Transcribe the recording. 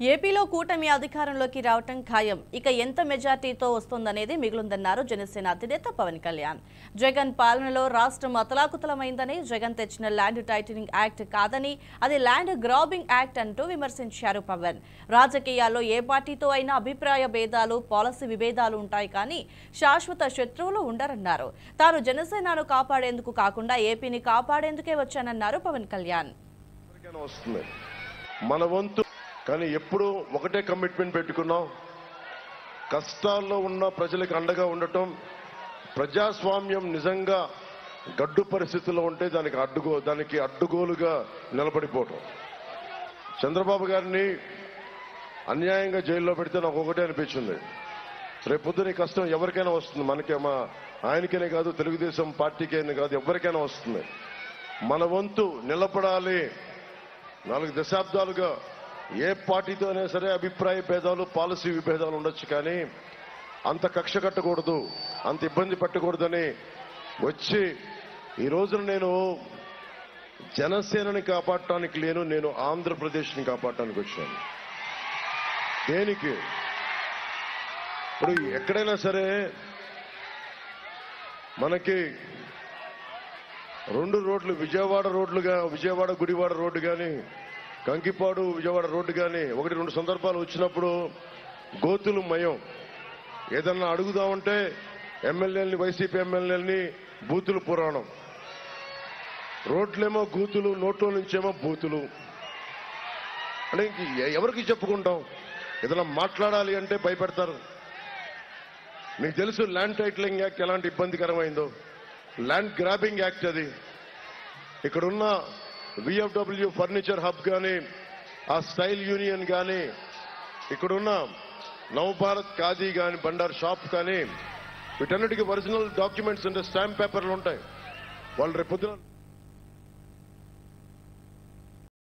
ఏపీలో కూటమి అధికారంలోకి రావటం ఖాయం. ఇక ఎంత మెజార్టీతో వస్తుందనేది మిగులుందన్నారు జనసేన అధినేత పవన్ కళ్యాణ్. జగన్ పాలనలో రాష్ట్రం అతలాకుతలమైందని, జగన్ తెచ్చిన ల్యాండ్ టైటిలింగ్ యాక్ట్ కాదని అది ల్యాండ్ గ్రాబింగ్ యాక్ట్ అంటూ విమర్శించారు పవన్. రాజకీయాల్లో ఏ పార్టీతో అయినా అభిప్రాయ భేదాలు, పాలసీ విభేదాలు ఉంటాయి కానీ శాశ్వత శత్రువులు ఉండరన్నారు. తాను జనసేనను కాపాడేందుకు కాకుండా ఏపీని కాపాడేందుకే వచ్చానన్నారు పవన్ కళ్యాణ్. మన వంతు కానీ ఎప్పుడు ఒకటే కమిట్మెంట్ పెట్టుకున్నాం, కష్టాల్లో ఉన్న ప్రజలకు అండగా ఉండటం. ప్రజాస్వామ్యం నిజంగా గడ్డు పరిస్థితుల్లో ఉంటే దానికి అడ్డుగోలుగా నిలబడిపోవటం. చంద్రబాబు గారిని అన్యాయంగా జైల్లో పెడితే నాకు ఒకటే అనిపించింది, రేపొద్దున కష్టం ఎవరికైనా వస్తుంది. మనకేమో ఆయనకైనా కాదు, తెలుగుదేశం పార్టీకైనా కాదు, ఎవరికైనా వస్తుంది. మన వంతు నిలబడాలి. 4 దశాబ్దాలుగా ఏ పార్టీతో అయినా సరే అభిప్రాయ భేదాలు, పాలసీ విభేదాలు ఉండొచ్చు, కానీ అంత కక్ష కట్టకూడదు, అంత ఇబ్బంది పెట్టకూడదని వచ్చి ఈ రోజున నేను జనసేనని కాపాడటానికి లేను, నేను ఆంధ్రప్రదేశ్ని కాపాడటానికి వచ్చాను. దేనికి? ఇప్పుడు ఎక్కడైనా సరే మనకి 2 రోడ్లు, విజయవాడ గుడివాడ రోడ్డు కానీ, కంకిపాడు విజయవాడ రోడ్డు కానీ 1-2 సందర్భాలు వచ్చినప్పుడు గోతులు మయం. ఏదన్నా అడుగుదామంటే ఎమ్మెల్యేలని, వైసీపీ ఎమ్మెల్యేలని బూతులు పురాణం. రోడ్లేమో గూతులు, నోట్లో నుంచేమో బూతులు. అంటే ఎవరికి చెప్పుకుంటాం? ఏదైనా మాట్లాడాలి అంటే భయపెడతారు. మీకు తెలుసు ల్యాండ్ టైటిలింగ్ యాక్ట్ ఎలాంటి ఇబ్బందికరమైందో. ల్యాండ్ గ్రాబింగ్ యాక్ట్ అది. ఇక్కడున్న VFW ఫర్నిచర్ హబ్ కానీ, ఆ స్టైల్ యూనియన్ కానీ, ఇక్కడున్న నవభారత్ ఖాదీ కానీ, బండార్ షాప్ కానీ, వీటన్నిటికీ ఒరిజినల్ డాక్యుమెంట్స్ అంటే స్టాంప్ పేపర్లు ఉంటాయి. వాళ్ళు రేపొద్దున